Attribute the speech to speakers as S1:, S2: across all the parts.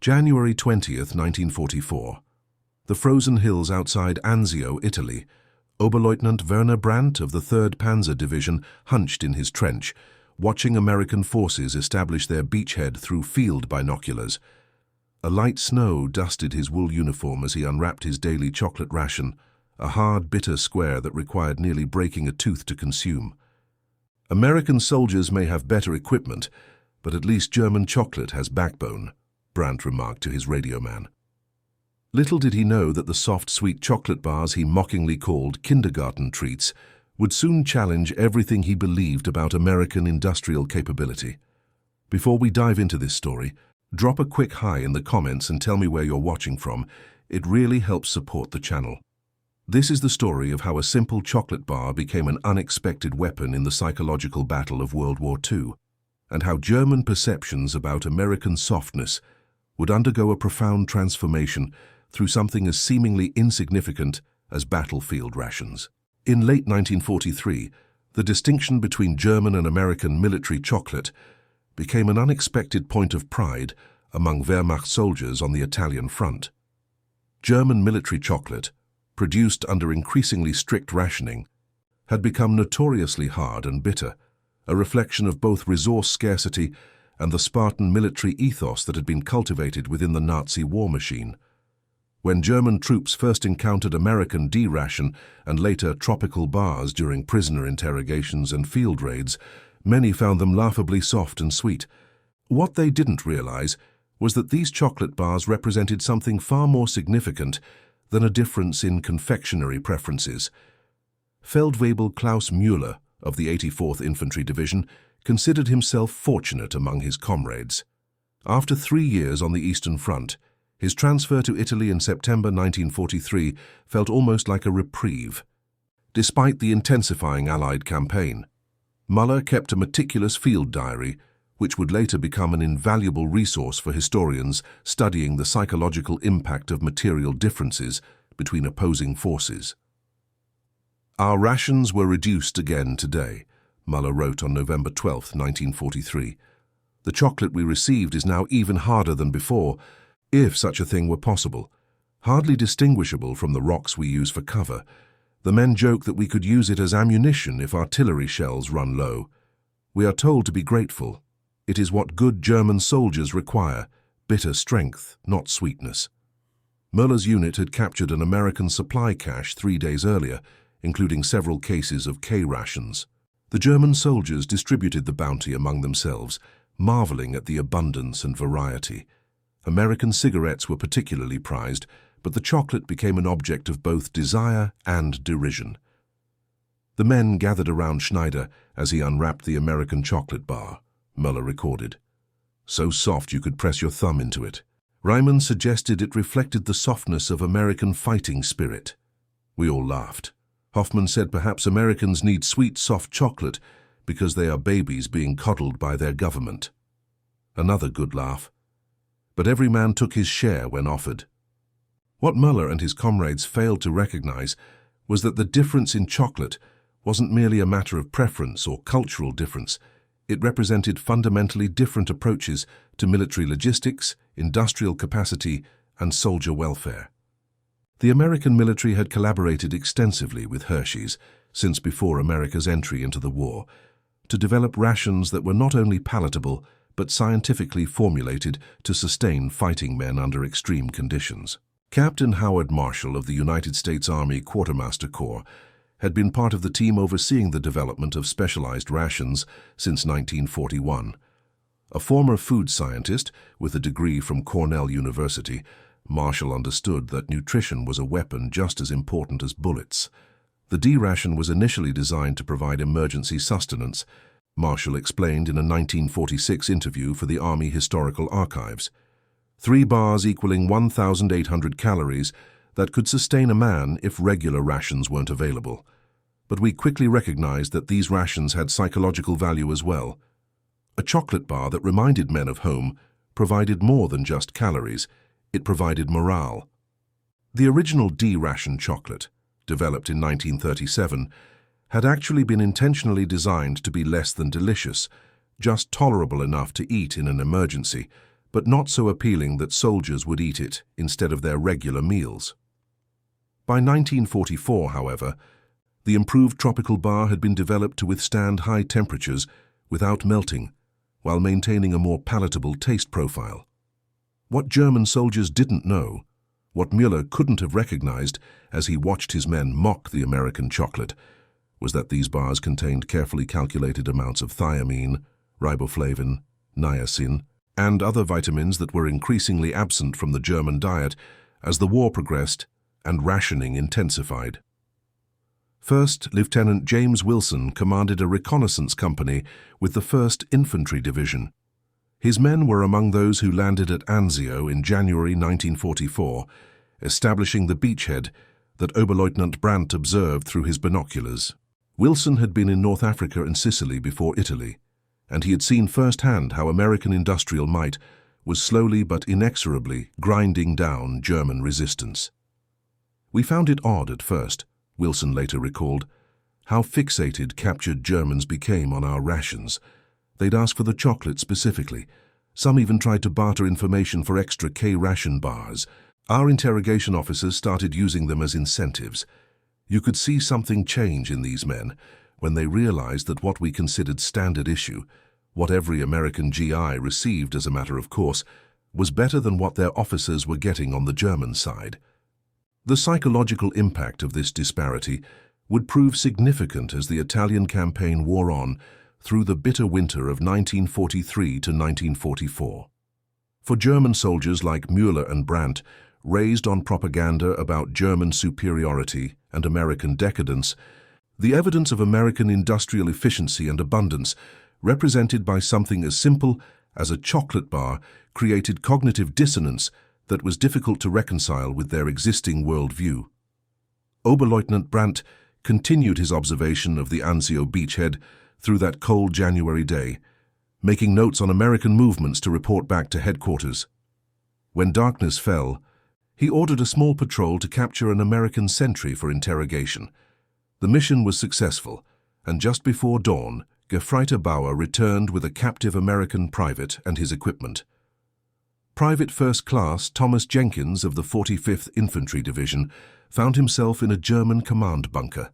S1: January 20th, 1944. The frozen hills outside Anzio, Italy. Oberleutnant Werner Brandt of the 3rd Panzer Division hunched in his trench, watching American forces establish their beachhead through field binoculars. A light snow dusted his wool uniform as he unwrapped his daily chocolate ration, a hard, bitter square that required nearly breaking a tooth to consume. American soldiers may have better equipment, but at least German chocolate has backbone, Brandt remarked to his radio man. Little did he know that the soft, sweet chocolate bars he mockingly called kindergarten treats would soon challenge everything he believed about American industrial capability. Before we dive into this story, drop a quick hi in the comments and tell me where you're watching from. It really helps support the channel. This is the story of how a simple chocolate bar became an unexpected weapon in the psychological battle of World War II, and how German perceptions about American softness would undergo a profound transformation through something as seemingly insignificant as battlefield rations. In late 1943, the distinction between German and American military chocolate became an unexpected point of pride among Wehrmacht soldiers on the Italian front. German military chocolate, produced under increasingly strict rationing, had become notoriously hard and bitter, a reflection of both resource scarcity and the Spartan military ethos that had been cultivated within the Nazi war machine. When German troops first encountered American D-ration and later tropical bars during prisoner interrogations and field raids, many found them laughably soft and sweet. What they didn't realize was that these chocolate bars represented something far more significant than a difference in confectionery preferences. Feldwebel Klaus Müller of the 84th Infantry Division considered himself fortunate among his comrades. After 3 years on the Eastern Front, his transfer to Italy in September 1943 felt almost like a reprieve. Despite the intensifying Allied campaign, Müller kept a meticulous field diary, which would later become an invaluable resource for historians studying the psychological impact of material differences between opposing forces. "Our rations were reduced again today," Müller wrote on November 12, 1943. "The chocolate we received is now even harder than before, if such a thing were possible, hardly distinguishable from the rocks we use for cover. The men joke that we could use it as ammunition if artillery shells run low. We are told to be grateful. It is what good German soldiers require, bitter strength, not sweetness." Müller's unit had captured an American supply cache 3 days earlier, including several cases of K-rations. The German soldiers distributed the bounty among themselves, marveling at the abundance and variety. American cigarettes were particularly prized, but the chocolate became an object of both desire and derision. The men gathered around Schneider as he unwrapped the American chocolate bar, Müller recorded. "So soft you could press your thumb into it." Ryman suggested it reflected the softness of American fighting spirit. We all laughed. Hoffman said perhaps Americans need sweet, soft chocolate because they are babies being coddled by their government. Another good laugh. But every man took his share when offered. What Müller and his comrades failed to recognize was that the difference in chocolate wasn't merely a matter of preference or cultural difference. It represented fundamentally different approaches to military logistics, industrial capacity, and soldier welfare. The American military had collaborated extensively with Hershey's since before America's entry into the war to develop rations that were not only palatable but scientifically formulated to sustain fighting men under extreme conditions. Captain Howard Marshall of the United States Army Quartermaster Corps had been part of the team overseeing the development of specialized rations since 1941. A former food scientist with a degree from Cornell University, Marshall understood that nutrition was a weapon just as important as bullets. The D-ration was initially designed to provide emergency sustenance, Marshall explained in a 1946 interview for the Army Historical Archives. 3 bars equaling 1,800 calories that could sustain a man if regular rations weren't available. But we quickly recognized that these rations had psychological value as well. A chocolate bar that reminded men of home provided more than just calories. It provided morale. The original D-ration chocolate, developed in 1937, had actually been intentionally designed to be less than delicious, just tolerable enough to eat in an emergency, but not so appealing that soldiers would eat it instead of their regular meals. By 1944, however, the improved tropical bar had been developed to withstand high temperatures without melting, while maintaining a more palatable taste profile. What German soldiers didn't know, what Müller couldn't have recognized as he watched his men mock the American chocolate, was that these bars contained carefully calculated amounts of thiamine, riboflavin, niacin, and other vitamins that were increasingly absent from the German diet as the war progressed and rationing intensified. First, Lieutenant James Wilson commanded a reconnaissance company with the 1st Infantry Division. His men were among those who landed at Anzio in January 1944, establishing the beachhead that Oberleutnant Brandt observed through his binoculars. Wilson had been in North Africa and Sicily before Italy, and he had seen firsthand how American industrial might was slowly but inexorably grinding down German resistance. "We found it odd at first," Wilson later recalled, "how fixated captured Germans became on our rations. They'd ask for the chocolate specifically. Some even tried to barter information for extra K-ration bars. Our interrogation officers started using them as incentives. You could see something change in these men when they realized that what we considered standard issue, what every American GI received as a matter of course, was better than what their officers were getting on the German side." The psychological impact of this disparity would prove significant as the Italian campaign wore on through the bitter winter of 1943 to 1944. For German soldiers like Müller and Brandt, raised on propaganda about German superiority and American decadence, the evidence of American industrial efficiency and abundance, represented by something as simple as a chocolate bar, created cognitive dissonance that was difficult to reconcile with their existing worldview. Oberleutnant Brandt continued his observation of the Anzio beachhead through that cold January day, making notes on American movements to report back to headquarters. When darkness fell, he ordered a small patrol to capture an American sentry for interrogation. The mission was successful, and just before dawn, Gefreiter Bauer returned with a captive American private and his equipment. Private First Class Thomas Jenkins of the 45th Infantry Division found himself in a German command bunker,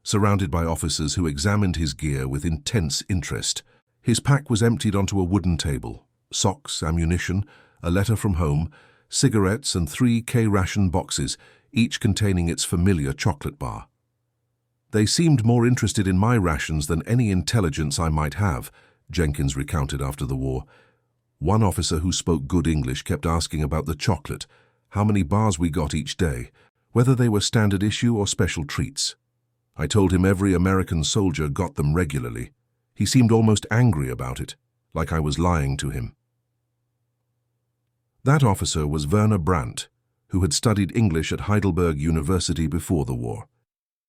S1: surrounded by officers who examined his gear with intense interest. His pack was emptied onto a wooden table: socks, ammunition, a letter from home, cigarettes and 3 K-ration boxes, each containing its familiar chocolate bar. "They seemed more interested in my rations than any intelligence I might have," Jenkins recounted after the war. "One officer who spoke good English kept asking about the chocolate, how many bars we got each day, whether they were standard issue or special treats. I told him every American soldier got them regularly. He seemed almost angry about it, like I was lying to him." That officer was Werner Brandt, who had studied English at Heidelberg University before the war.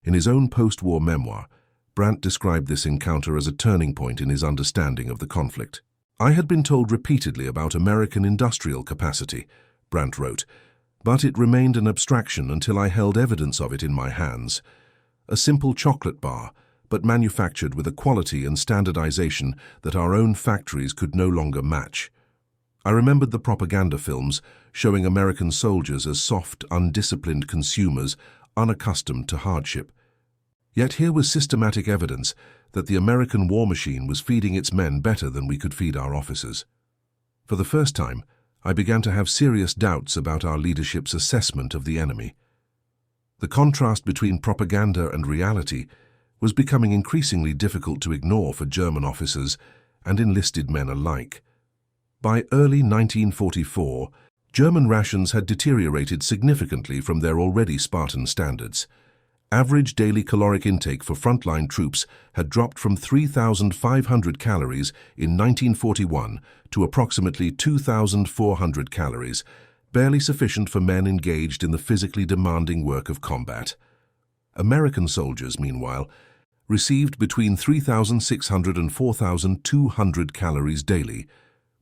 S1: In his own post-war memoir, Brandt described this encounter as a turning point in his understanding of the conflict. "I had been told repeatedly about American industrial capacity," Brandt wrote, "but it remained an abstraction until I held evidence of it in my hands. A simple chocolate bar, but manufactured with a quality and standardization that our own factories could no longer match. I remembered the propaganda films showing American soldiers as soft, undisciplined consumers, unaccustomed to hardship. Yet here was systematic evidence that the American war machine was feeding its men better than we could feed our officers. For the first time, I began to have serious doubts about our leadership's assessment of the enemy. The contrast between propaganda and reality was becoming increasingly difficult to ignore for German officers and enlisted men alike. By early 1944, German rations had deteriorated significantly from their already Spartan standards. Average daily caloric intake for frontline troops had dropped from 3,500 calories in 1941 to approximately 2,400 calories, barely sufficient for men engaged in the physically demanding work of combat. American soldiers, meanwhile, received between 3,600 and 4,200 calories daily,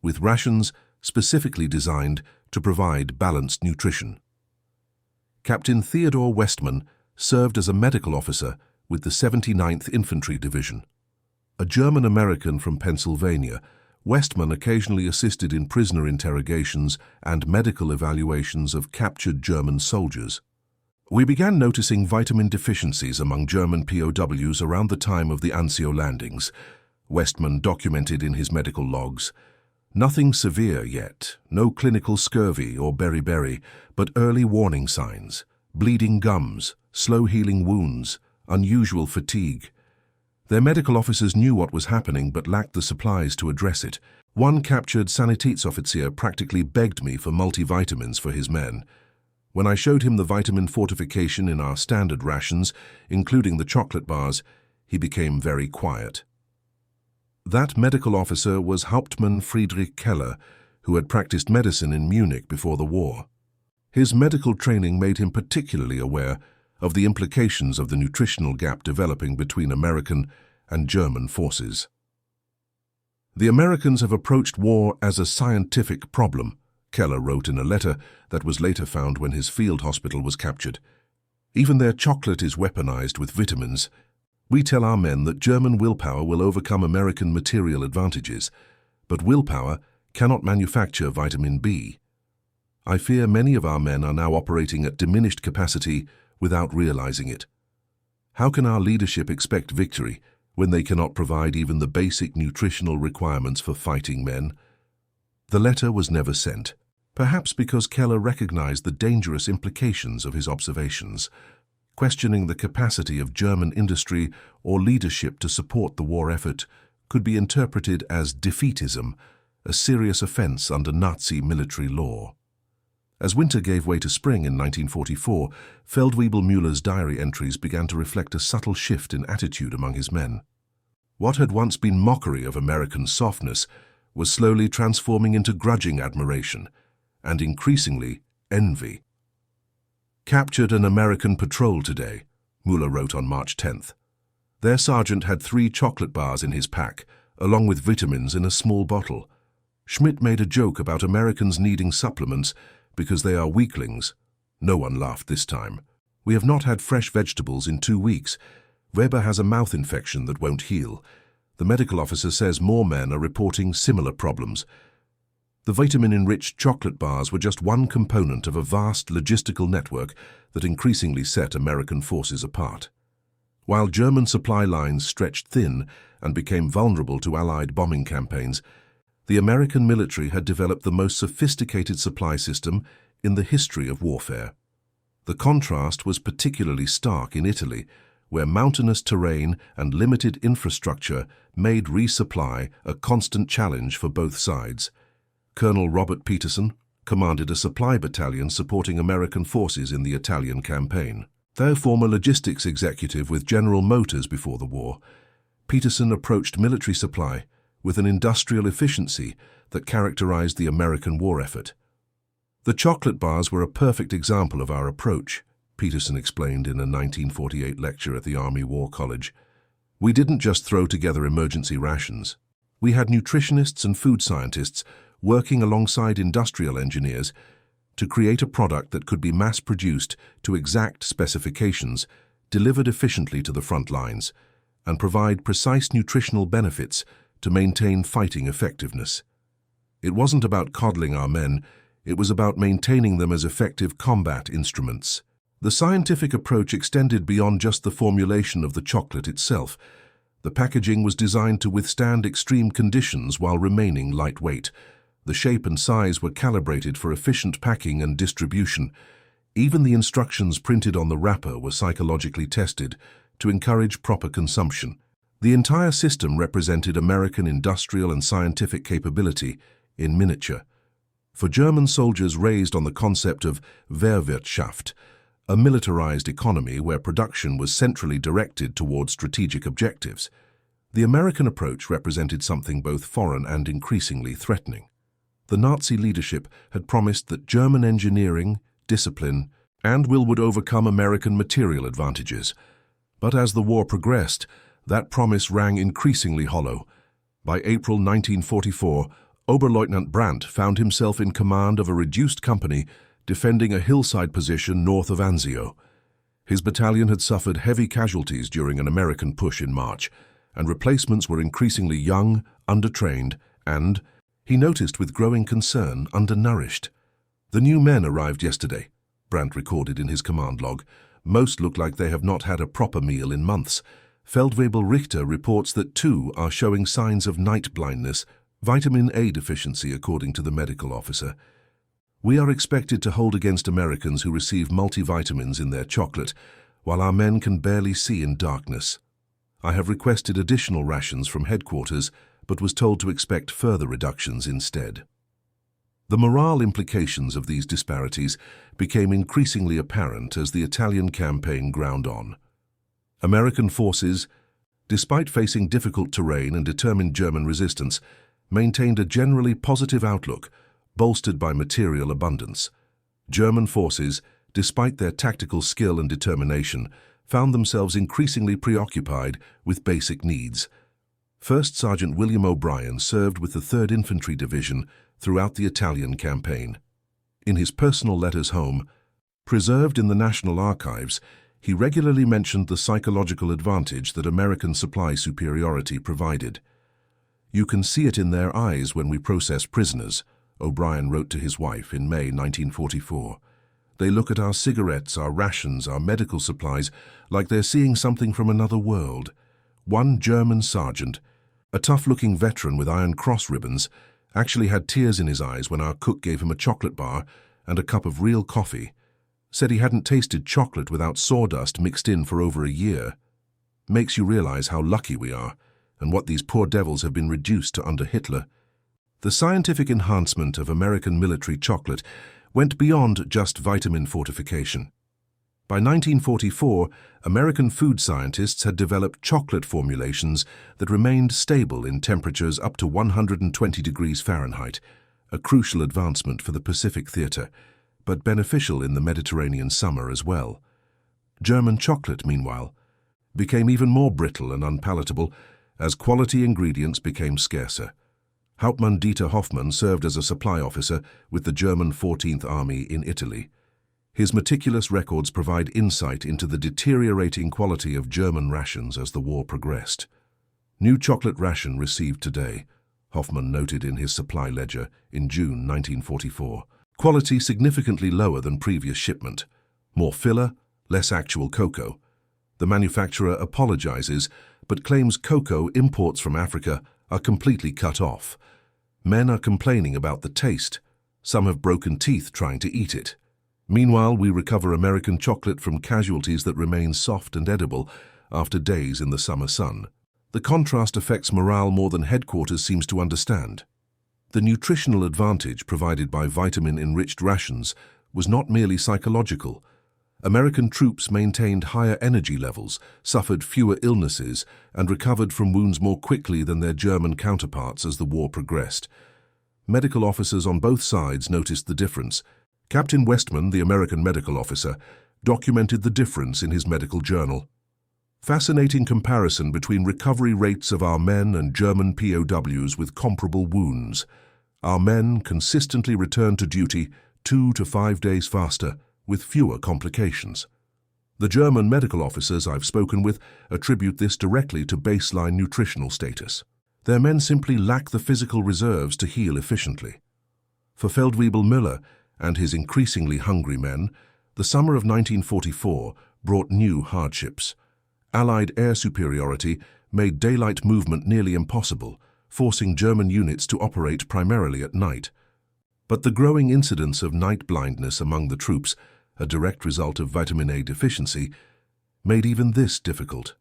S1: with rations specifically designed to provide balanced nutrition. Captain Theodore Westman served as a medical officer with the 79th Infantry Division. A German-American from Pennsylvania, Westman occasionally assisted in prisoner interrogations and medical evaluations of captured German soldiers. We began noticing vitamin deficiencies among German POWs around the time of the Anzio landings, Westman documented in his medical logs. Nothing severe yet, no clinical scurvy or beriberi, but early warning signs, bleeding gums, slow-healing wounds, unusual fatigue. Their medical officers knew what was happening but lacked the supplies to address it. One captured Sanitätsoffizier practically begged me for multivitamins for his men. When I showed him the vitamin fortification in our standard rations, including the chocolate bars, he became very quiet. That medical officer was Hauptmann Friedrich Keller, who had practiced medicine in Munich before the war. His medical training made him particularly aware of the implications of the nutritional gap developing between American and German forces. The Americans have approached war as a scientific problem, Keller wrote in a letter that was later found when his field hospital was captured. Even their chocolate is weaponized with vitamins. We tell our men that German willpower will overcome American material advantages, but willpower cannot manufacture vitamin B. I fear many of our men are now operating at diminished capacity without realizing it. How can our leadership expect victory when they cannot provide even the basic nutritional requirements for fighting men? The letter was never sent, perhaps because Keller recognized the dangerous implications of his observations. Questioning the capacity of German industry or leadership to support the war effort could be interpreted as defeatism, a serious offense under Nazi military law. As winter gave way to spring in 1944, Feldwebel-Müller's diary entries began to reflect a subtle shift in attitude among his men. What had once been mockery of American softness was slowly transforming into grudging admiration and increasingly envy. Captured an American patrol today, Müller wrote on March 10th. Their sergeant had 3 chocolate bars in his pack, along with vitamins in a small bottle. Schmidt made a joke about Americans needing supplements because they are weaklings. No one laughed this time. We have not had fresh vegetables in 2 weeks. Weber has a mouth infection that won't heal. The medical officer says more men are reporting similar problems. The vitamin-enriched chocolate bars were just one component of a vast logistical network that increasingly set American forces apart. While German supply lines stretched thin and became vulnerable to Allied bombing campaigns, the American military had developed the most sophisticated supply system in the history of warfare. The contrast was particularly stark in Italy, where mountainous terrain and limited infrastructure made resupply a constant challenge for both sides. Colonel Robert Peterson commanded a supply battalion supporting American forces in the Italian campaign. Though former logistics executive with General Motors before the war, Peterson approached military supply with an industrial efficiency that characterized the American war effort. The chocolate bars were a perfect example of our approach, Peterson explained in a 1948 lecture at the Army War College. We didn't just throw together emergency rations. We had nutritionists and food scientists working alongside industrial engineers to create a product that could be mass-produced to exact specifications, delivered efficiently to the front lines, and provide precise nutritional benefits to maintain fighting effectiveness. It wasn't about coddling our men, it was about maintaining them as effective combat instruments. The scientific approach extended beyond just the formulation of the chocolate itself. The packaging was designed to withstand extreme conditions while remaining lightweight. The shape and size were calibrated for efficient packing and distribution. Even the instructions printed on the wrapper were psychologically tested to encourage proper consumption. The entire system represented American industrial and scientific capability in miniature. For German soldiers raised on the concept of Wehrwirtschaft, a militarized economy where production was centrally directed toward strategic objectives, the American approach represented something both foreign and increasingly threatening. The Nazi leadership had promised that German engineering, discipline, and will would overcome American material advantages. But as the war progressed, that promise rang increasingly hollow. By April 1944, Oberleutnant Brandt found himself in command of a reduced company defending a hillside position north of Anzio. His battalion had suffered heavy casualties during an American push in March, and replacements were increasingly young, undertrained, And he noticed with growing concern undernourished. "The new men arrived yesterday," Brandt recorded in his command log. "Most look like they have not had a proper meal in months." Feldwebel Richter reports that 2 are showing signs of night blindness, vitamin A deficiency, according to the medical officer. "We are expected to hold against Americans who receive multivitamins in their chocolate, while our men can barely see in darkness. I have requested additional rations from headquarters, but was told to expect further reductions instead." The morale implications of these disparities became increasingly apparent as the Italian campaign ground on. American forces, despite facing difficult terrain and determined German resistance, maintained a generally positive outlook, bolstered by material abundance. German forces, despite their tactical skill and determination, found themselves increasingly preoccupied with basic needs. First Sergeant William O'Brien served with the 3rd Infantry Division throughout the Italian campaign. In his personal letters home, preserved in the National Archives, he regularly mentioned the psychological advantage that American supply superiority provided. "You can see it in their eyes when we process prisoners," O'Brien wrote to his wife in May 1944. "They look at our cigarettes, our rations, our medical supplies, like they're seeing something from another world." One German sergeant, a tough-looking veteran with Iron Cross ribbons, actually had tears in his eyes when our cook gave him a chocolate bar and a cup of real coffee. Said he hadn't tasted chocolate without sawdust mixed in for over a year. Makes you realize how lucky we are, and what these poor devils have been reduced to under Hitler. The scientific enhancement of American military chocolate went beyond just vitamin fortification. By 1944, American food scientists had developed chocolate formulations that remained stable in temperatures up to 120 degrees Fahrenheit, a crucial advancement for the Pacific theater, but beneficial in the Mediterranean summer as well. German chocolate, meanwhile, became even more brittle and unpalatable as quality ingredients became scarcer. Hauptmann Dieter Hoffmann served as a supply officer with the German 14th Army in Italy. His meticulous records provide insight into the deteriorating quality of German rations as the war progressed. "New chocolate ration received today," Hoffmann noted in his supply ledger in June 1944. "Quality significantly lower than previous shipment. More filler, less actual cocoa. The manufacturer apologizes, but claims cocoa imports from Africa are completely cut off. Men are complaining about the taste. Some have broken teeth trying to eat it. Meanwhile, we recover American chocolate from casualties that remain soft and edible after days in the summer sun. The contrast affects morale more than headquarters seems to understand." The nutritional advantage provided by vitamin-enriched rations was not merely psychological. American troops maintained higher energy levels, suffered fewer illnesses, and recovered from wounds more quickly than their German counterparts as the war progressed. Medical officers on both sides noticed the difference. Captain Westman, the American medical officer, documented the difference in his medical journal. "Fascinating comparison between recovery rates of our men and German POWs with comparable wounds. Our men consistently return to duty 2 to 5 days faster, with fewer complications. The German medical officers I've spoken with attribute this directly to baseline nutritional status. Their men simply lack the physical reserves to heal efficiently." For Feldwebel Müller and his increasingly hungry men, the summer of 1944 brought new hardships. Allied air superiority made daylight movement nearly impossible, forcing German units to operate primarily at night. But the growing incidence of night blindness among the troops, a direct result of vitamin A deficiency, made even this difficult.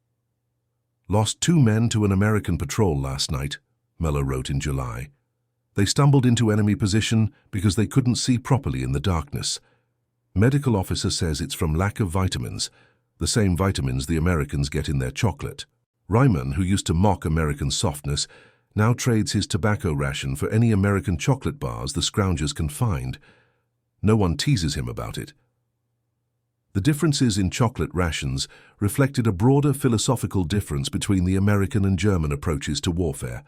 S1: "Lost 2 men to an American patrol last night," Müller wrote in July. "They stumbled into enemy position because they couldn't see properly in the darkness. Medical officer says it's from lack of vitamins, the same vitamins the Americans get in their chocolate." Ryman, who used to mock American softness, now trades his tobacco ration for any American chocolate bars the scroungers can find. No one teases him about it. The differences in chocolate rations reflected a broader philosophical difference between the American and German approaches to warfare.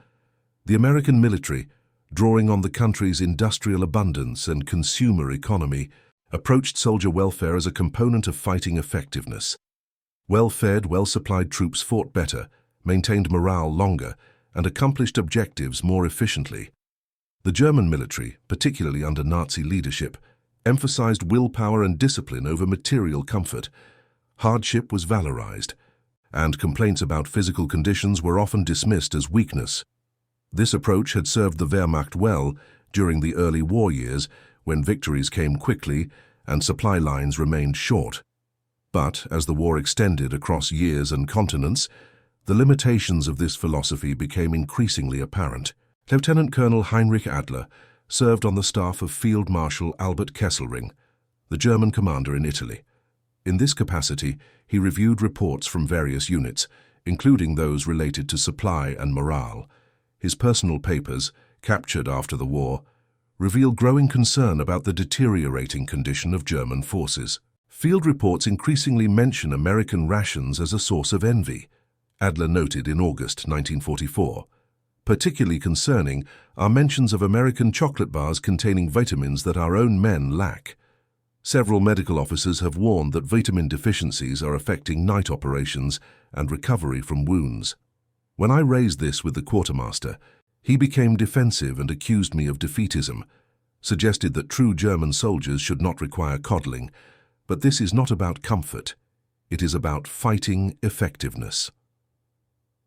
S1: The American military, drawing on the country's industrial abundance and consumer economy, approached soldier welfare as a component of fighting effectiveness. Well-fed, well-supplied troops fought better, maintained morale longer, and accomplished objectives more efficiently. The German military, particularly under Nazi leadership, emphasized willpower and discipline over material comfort. Hardship was valorized, and complaints about physical conditions were often dismissed as weakness. This approach had served the Wehrmacht well during the early war years, when victories came quickly and supply lines remained short. But as the war extended across years and continents, the limitations of this philosophy became increasingly apparent. Lieutenant Colonel Heinrich Adler served on the staff of Field Marshal Albert Kesselring, the German commander in Italy. In this capacity, he reviewed reports from various units, including those related to supply and morale. His personal papers, captured after the war, reveal growing concern about the deteriorating condition of German forces. Field reports increasingly mention American rations as a source of envy, Adler noted in August 1944. Particularly concerning are mentions of American chocolate bars containing vitamins that our own men lack. Several medical officers have warned that vitamin deficiencies are affecting night operations and recovery from wounds. When I raised this with the quartermaster, he became defensive and accused me of defeatism, suggested that true German soldiers should not require coddling, but this is not about comfort. It is about fighting effectiveness.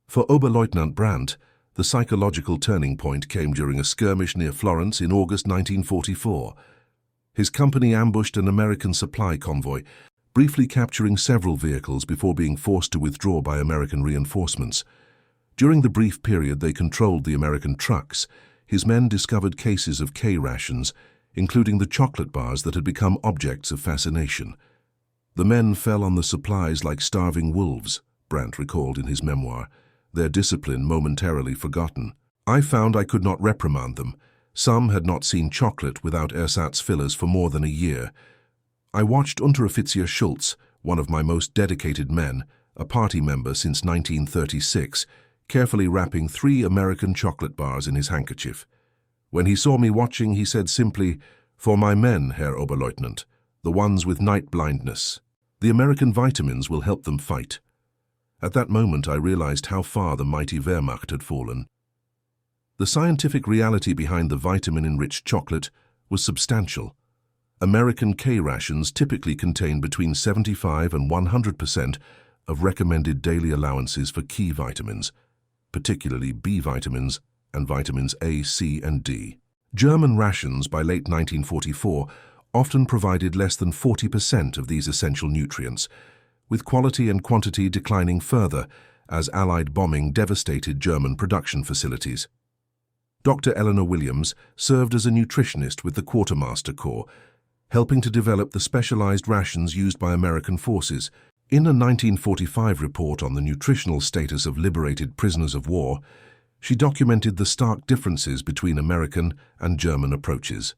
S1: For Oberleutnant Brandt, the psychological turning point came during a skirmish near Florence in August 1944. His company ambushed an American supply convoy, briefly capturing several vehicles before being forced to withdraw by American reinforcements. During the brief period they controlled the American trucks, his men discovered cases of K rations, including the chocolate bars that had become objects of fascination. The men fell on the supplies like starving wolves, Brandt recalled in his memoir, their discipline momentarily forgotten. I found I could not reprimand them. Some had not seen chocolate without ersatz fillers for more than a year. I watched Unteroffizier Schultz, one of my most dedicated men, a party member since 1936, carefully wrapping 3 American chocolate bars in his handkerchief. When he saw me watching, he said simply, "For my men, Herr Oberleutnant, the ones with night blindness. The American vitamins will help them fight." At that moment I realized how far the mighty Wehrmacht had fallen. The scientific reality behind the vitamin-enriched chocolate was substantial. American K rations typically contain between 75 and 100% of recommended daily allowances for key vitamins, particularly B vitamins and vitamins A, C, and D. German rations by late 1944 often provided less than 40% of these essential nutrients, with quality and quantity declining further as Allied bombing devastated German production facilities. Dr. Eleanor Williams served as a nutritionist with the Quartermaster Corps, helping to develop the specialized rations used by American forces. In a 1945 report on the nutritional status of liberated prisoners of war, she documented the stark differences between American and German approaches.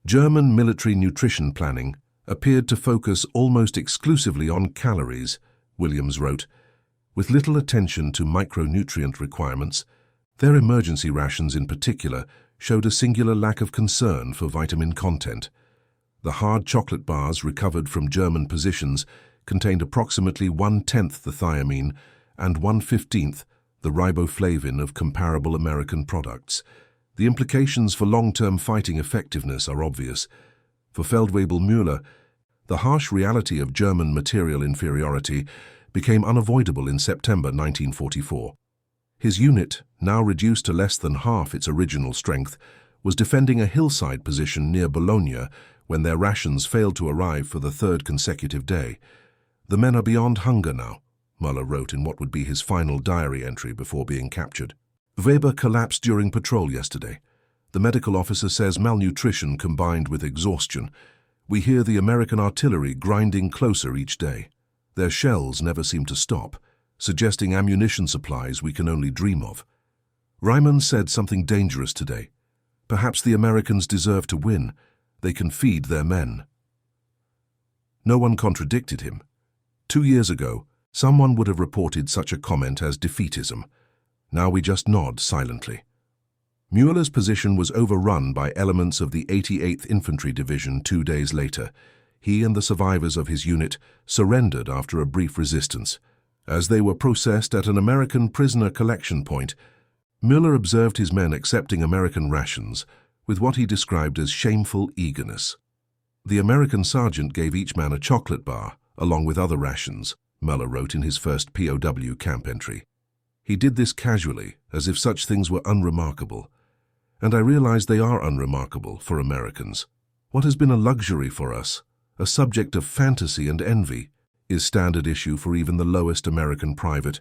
S1: German military nutrition planning appeared to focus almost exclusively on calories, Williams wrote, with little attention to micronutrient requirements. Their emergency rations in particular showed a singular lack of concern for vitamin content. The hard chocolate bars recovered from German positions contained approximately 1/10 the thiamine and 1/15 the riboflavin of comparable American products. The implications for long-term fighting effectiveness are obvious. For Feldwebel Müller, the harsh reality of German material inferiority became unavoidable in September 1944. His unit, now reduced to less than half its original strength, was defending a hillside position near Bologna when their rations failed to arrive for the 3rd consecutive day. "The men are beyond hunger now," Müller wrote in what would be his final diary entry before being captured. Weber collapsed during patrol yesterday. The medical officer says malnutrition combined with exhaustion. We hear the American artillery grinding closer each day. Their shells never seem to stop, suggesting ammunition supplies we can only dream of. Ryman said something dangerous today. Perhaps the Americans deserve to win. They can feed their men. No one contradicted him. 2 years ago, someone would have reported such a comment as defeatism. Now we just nod silently. Mueller's position was overrun by elements of the 88th Infantry Division 2 days later. He and the survivors of his unit surrendered after a brief resistance. As they were processed at an American prisoner collection point, Müller observed his men accepting American rations with what he described as shameful eagerness. The American sergeant gave each man a chocolate bar, along with other rations, Müller wrote in his first POW camp entry. He did this casually, as if such things were unremarkable. And I realized they are unremarkable for Americans. What has been a luxury for us, a subject of fantasy and envy, is standard issue for even the lowest American private.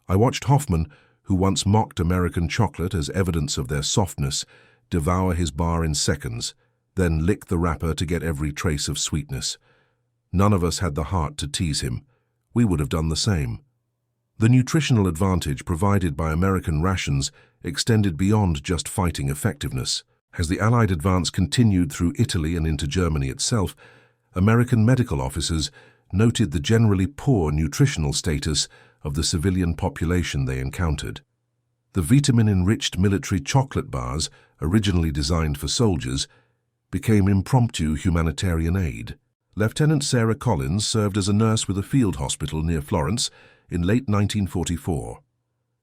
S1: I watched Hoffman, who once mocked American chocolate as evidence of their softness, devour his bar in seconds, then lick the wrapper to get every trace of sweetness. None of us had the heart to tease him. We would have done the same. The nutritional advantage provided by American rations extended beyond just fighting effectiveness. As the Allied advance continued through Italy and into Germany itself, American medical officers noted the generally poor nutritional status of the civilian population they encountered. The vitamin-enriched military chocolate bars, originally designed for soldiers, became impromptu humanitarian aid. Lieutenant Sarah Collins served as a nurse with a field hospital near Florence in late 1944.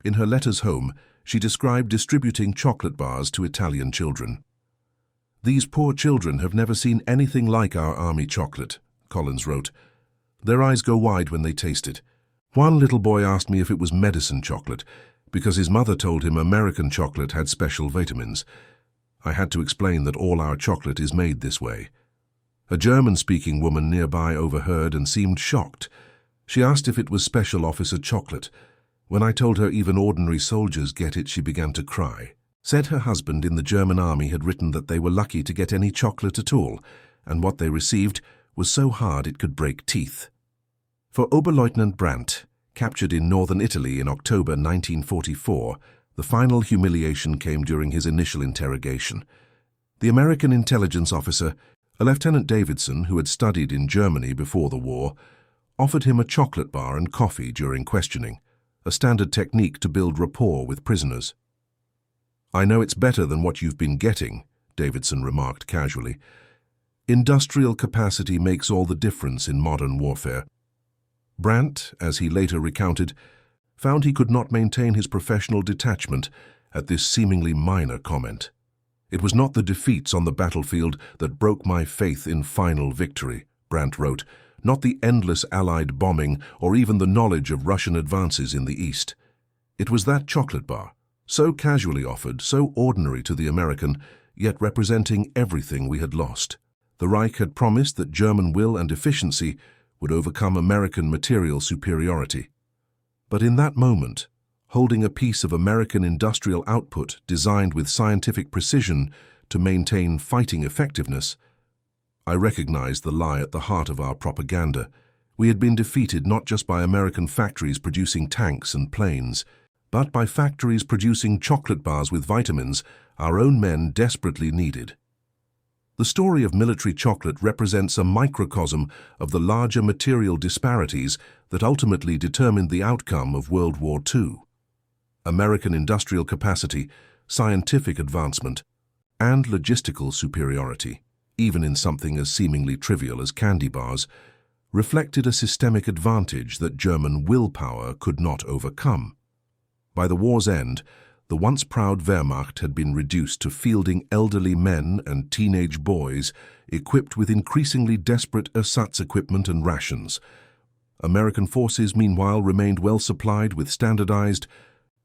S1: In her letters home, she described distributing chocolate bars to Italian children. "These poor children have never seen anything like our army chocolate," Collins wrote. "Their eyes go wide when they taste it. One little boy asked me if it was medicine chocolate, because his mother told him American chocolate had special vitamins. I had to explain that all our chocolate is made this way." A German-speaking woman nearby overheard and seemed shocked. She asked if it was special officer chocolate. When I told her even ordinary soldiers get it, she began to cry. Said her husband in the German army had written that they were lucky to get any chocolate at all, and what they received was so hard it could break teeth. For Oberleutnant Brandt, captured in northern Italy in October 1944, the final humiliation came during his initial interrogation. The American intelligence officer, a Lieutenant Davidson who had studied in Germany before the war, offered him a chocolate bar and coffee during questioning, a standard technique to build rapport with prisoners. "I know it's better than what you've been getting," Davidson remarked casually. Industrial capacity makes all the difference in modern warfare. Brandt, as he later recounted, found he could not maintain his professional detachment at this seemingly minor comment. "It was not the defeats on the battlefield that broke my faith in final victory," Brandt wrote, "not the endless Allied bombing or even the knowledge of Russian advances in the East. It was that chocolate bar, so casually offered, so ordinary to the American, yet representing everything we had lost. The Reich had promised that German will and efficiency would overcome American material superiority. But in that moment, holding a piece of American industrial output designed with scientific precision to maintain fighting effectiveness, I recognized the lie at the heart of our propaganda. We had been defeated not just by American factories producing tanks and planes, but by factories producing chocolate bars with vitamins our own men desperately needed." The story of military chocolate represents a microcosm of the larger material disparities that ultimately determined the outcome of World War II. American industrial capacity, scientific advancement, and logistical superiority, even in something as seemingly trivial as candy bars, reflected a systemic advantage that German willpower could not overcome. By the war's end, the once proud Wehrmacht had been reduced to fielding elderly men and teenage boys equipped with increasingly desperate ersatz equipment and rations. American forces, meanwhile, remained well supplied with standardized,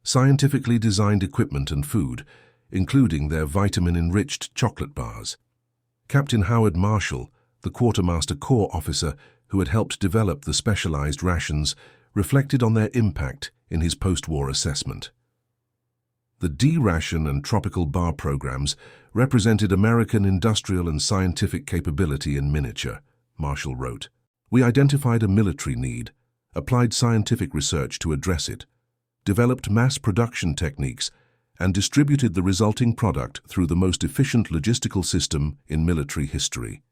S1: scientifically designed equipment and food, including their vitamin-enriched chocolate bars. Captain Howard Marshall, the Quartermaster Corps officer who had helped develop the specialized rations, reflected on their impact in his post-war assessment. The D-ration and tropical bar programs represented American industrial and scientific capability in miniature, Marshall wrote. "We identified a military need, applied scientific research to address it, developed mass production techniques, and distributed the resulting product through the most efficient logistical system in military history."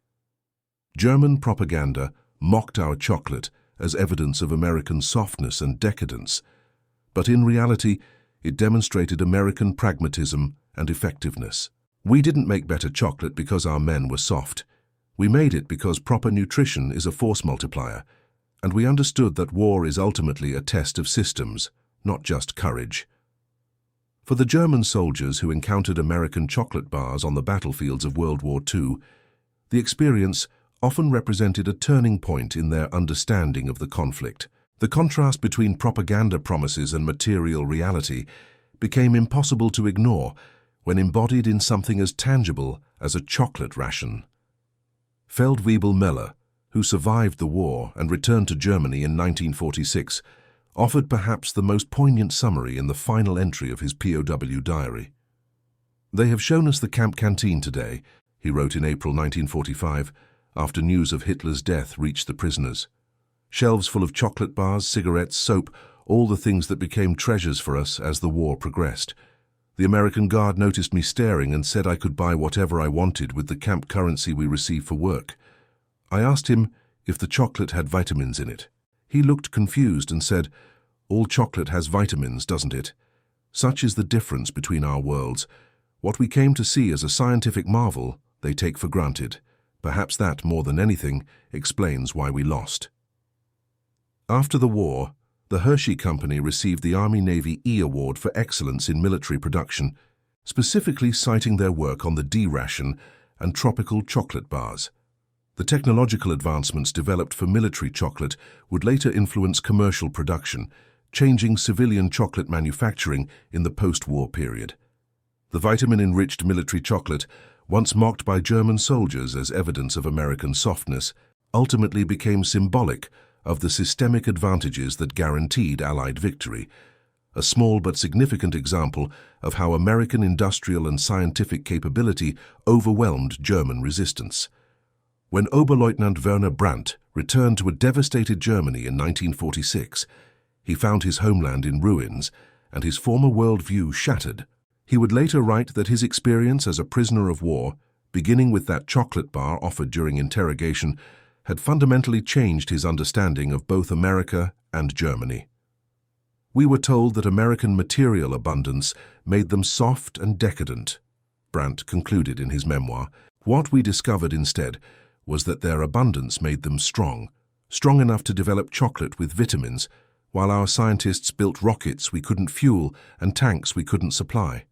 S1: German propaganda mocked our chocolate as evidence of American softness and decadence, but in reality, it demonstrated American pragmatism and effectiveness. We didn't make better chocolate because our men were soft. We made it because proper nutrition is a force multiplier. and we understood that war is ultimately a test of systems, not just courage. For the German soldiers who encountered American chocolate bars on the battlefields of World War II, the experience often represented a turning point in their understanding of the conflict. The contrast between propaganda promises and material reality became impossible to ignore when embodied in something as tangible as a chocolate ration. Feldwebel Meller, who survived the war and returned to Germany in 1946, offered perhaps the most poignant summary in the final entry of his POW diary. "They have shown us the camp canteen today," he wrote in April 1945, after news of Hitler's death reached the prisoners. "Shelves full of chocolate bars, cigarettes, soap, all the things that became treasures for us as the war progressed. The American guard noticed me staring and said I could buy whatever I wanted with the camp currency we received for work. I asked him if the chocolate had vitamins in it. He looked confused and said, 'All chocolate has vitamins, doesn't it?' Such is the difference between our worlds. What we came to see as a scientific marvel, they take for granted. Perhaps that, more than anything, explains why we lost." After the war, the Hershey Company received the Army-Navy E Award for Excellence in Military Production, specifically citing their work on the D ration and tropical chocolate bars. The technological advancements developed for military chocolate would later influence commercial production, changing civilian chocolate manufacturing in the post-war period. The vitamin-enriched military chocolate, once mocked by German soldiers as evidence of American softness, ultimately became symbolic of the systemic advantages that guaranteed Allied victory, a small but significant example of how American industrial and scientific capability overwhelmed German resistance. When Oberleutnant Werner Brandt returned to a devastated Germany in 1946, he found his homeland in ruins and his former worldview shattered. He would later write that his experience as a prisoner of war, beginning with that chocolate bar offered during interrogation, had fundamentally changed his understanding of both America and Germany. "We were told that American material abundance made them soft and decadent," Brandt concluded in his memoir. "What we discovered instead was that their abundance made them strong enough to develop chocolate with vitamins, while our scientists built rockets we couldn't fuel and tanks we couldn't supply.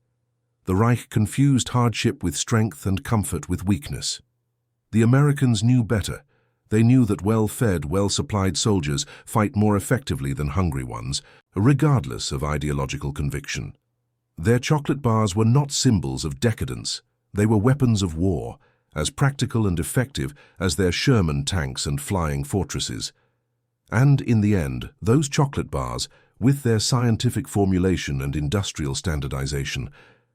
S1: The Reich confused hardship with strength and comfort with weakness. The Americans knew better. They knew that well-fed, well-supplied soldiers fight more effectively than hungry ones, regardless of ideological conviction. Their chocolate bars were not symbols of decadence. They were weapons of war, as practical and effective as their Sherman tanks and flying fortresses. And in the end, those chocolate bars, with their scientific formulation and industrial standardization,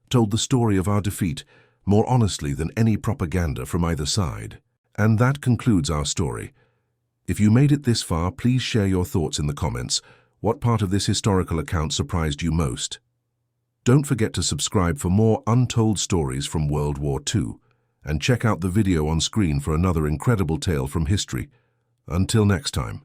S1: told the story of our defeat more honestly than any propaganda from either side. And that concludes our story. If you made it this far, please share your thoughts in the comments. What part of this historical account surprised you most? Don't forget to subscribe for more untold stories from World War II, and check out the video on screen for another incredible tale from history. Until next time.